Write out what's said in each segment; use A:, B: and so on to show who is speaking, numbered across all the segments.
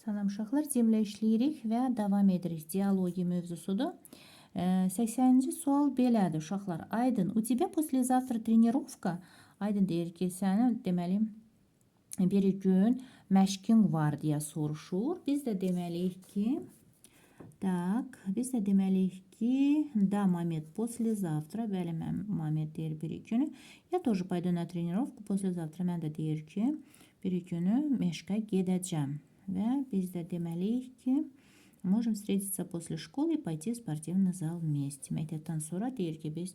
A: Salam uşaqlar, cimlə işləyirik və davam edirik. Dialogi mövzusudur. 80-ci sual belədir uşaqlar. Aydın, у тебя послезавтра тренировка? Aydın deyir ki, sənin deməli bir gün məşqin var deyə soruşur. Biz də deməliyik ki, да, Мамед, послезавтра, bəli, Мамед deyir bir günü. Я тоже пойду на тренировку послезавтра. Mən də deyir ki, bir günü məşqə gedəcəm. Və biz də deməliyik ki, можем встретиться после школы и пойти в спортивный зал вместе. Məktəbdən sonra deyir ki, biz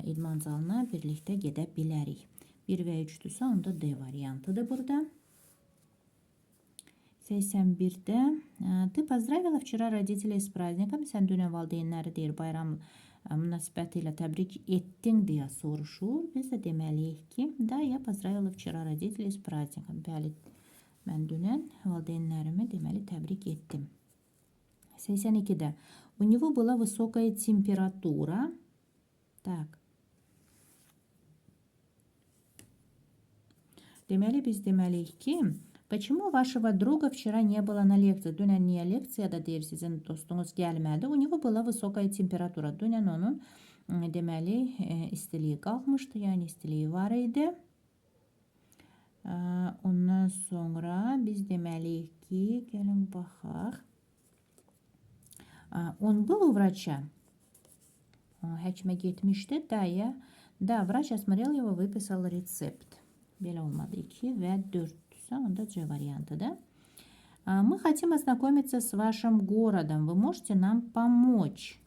A: idman zalına birlikdə gedə bilərik. 1 və 3-dürsə, onda D variantıdır burada. 81-də Ты поздравила вчера родителей с праздником. Sən dünən valideynləri deyir, bayram münasibəti ilə təbrik etdin deyə soruşur. Biz də deməliyik ki, да, я поздравила вчера родителей с праздником. Bəli, mən dünən valideynlərimi deməli təbrik etdim. 82-də У него была высокая температура. Так. Deməli, biz deməliyik ki, Почему вашего друга вчера не было на лекции? Dünən niyə leksiyada deyir, sizin dostunuz gəlmədi? У него была высокая температура. Dünən onun deməli istiliyi qalxmışdı, yəni istiliyi var idi. Ondan sonra biz deməliyik ki, gəlin baxaq. Он был у врача. Həkimə getmişdi. Да, врач осмотрел его, выписал рецепт. Belə olmadı. 2 və 4-dürsə, onda C variantıdır. Мы хотим ознакомиться с вашим городом. Вы можете нам помочь?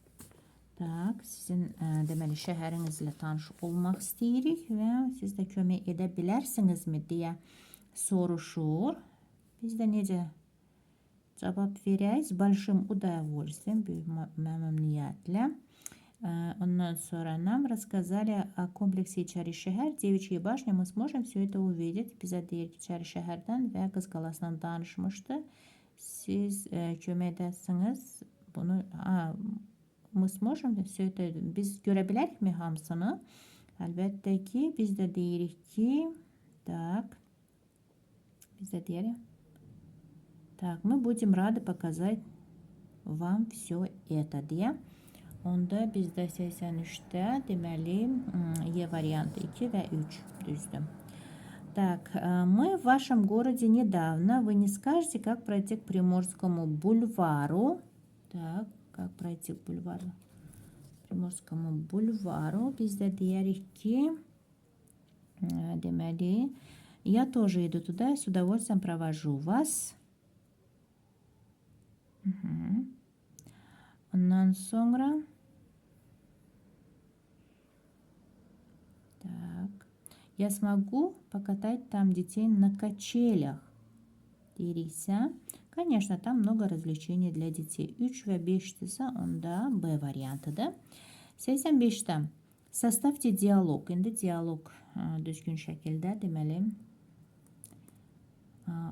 A: Так, sizin deməli şəhərinizlə tanış olmaq istəyirik və siz də kömək edə bilərsinizmi deyə soruşur. Biz də necə cavab verək? С большим удовольствием, böyük məmnuniyyətlə. Ondan sonra нам рассказали о комплексе İçərişəhər, Девичьей башни. Мы сможем все это увидеть. Bizə deyir ki, İçərişəhərdən və Qız qalasından danışmışdı. Siz kömək edəsiniz. Bunu мы сможем все это biz görə bilərikmi hamısını? Əlbəttə ki, biz də deyirik ki, так. Biz də deyirik. Так, мы будем рады показать вам все это deyə. Onda bizdə 83-də deməli E variantı 2 və 3 düzdür. Так, мы в вашем городе недавно. Вы не скажете, как пройти к Приморскому бульвару? Так, как пройти к бульвару? Приморскому бульвару. Bizdə deyirik ki, deməli, я тоже иду туда и с удовольствием провожу вас. Ondan sonra так. Я смогу покатать там детей на качелях. Deyiriksə, конечно, там много развлечений для детей. 3 və 5-dirsə, onda B variantıdır. 85-də Составьте диалог. İndi dialog düzgün şəkildə deməli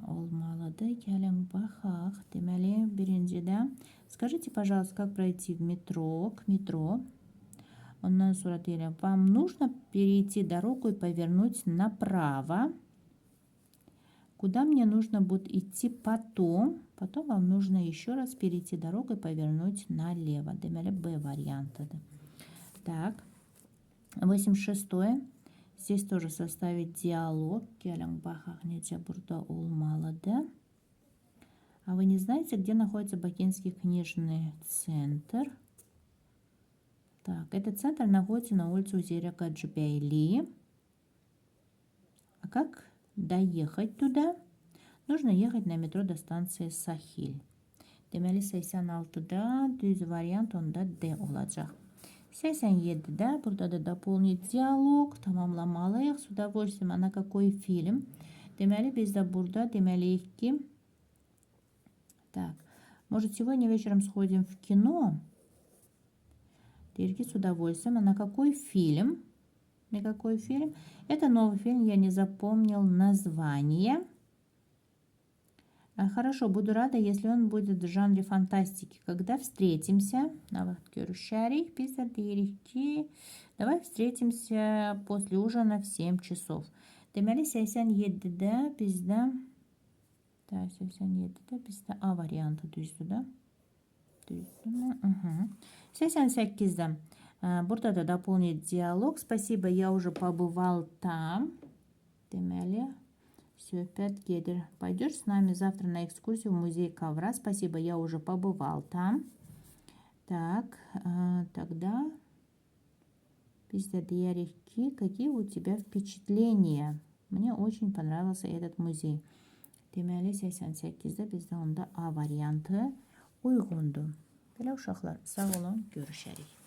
A: olmalıdır. Gəlin baxaq. Deməli, birincidə Скажите, пожалуйста, как пройти в метро, к метро. Ondan sonra deyirəm, вам нужно перейти дорогу и повернуть направо. Куда мне нужно будет идти потом? Потом вам нужно еще раз перейти дорогу и повернуть налево. Deməli, B variantıdır. Так. 86-е. Здесь тоже составить диалог. Gəlin baxaq, necə burada olmalıdır. А вы не знаете, где находится Бакинский книжный центр? Так, этот центр находится на улице Узира Гаджибейли. А как доехать туда? Нужно ехать на метро до станции Сахиль. Deməli, 86-da düz variant onda D olacaq. 87-də burada da дополнить диалог tamamlamalıyıq. С удовольствием, на какой фильм? Deməli, biz də burada deməliyik ki, так, может, сегодня вечером сходим в кино? Deyir ki, с удовольствием. А на какой фильм? На какой фильм? Это новый фильм, я не запомнил название. Хорошо, буду рада, если он будет в жанре фантастики. Когда встретимся? Görüşərik. Biz də deyirik ki, давай встретимся после ужина в 7 часов. Deməli, 87-də bizdə Da 87'də bizdə A variantı düzdür da. Düzdürmü? 88'də. Burada da дополнить диалог. Спасибо, я уже побывал там. Deməli, söhbət gedir. Пойдешь с нами завтра на экскурсию в музей ковра? Спасибо, я уже побывал там. Так, тогда biz de deyirik ki, какие у тебя впечатления? Мне очень понравился этот muzey. Deməli, 88'də bizdə onda A variantı uyğundur. Belə uşaqlar, sağ olun, görüşərik.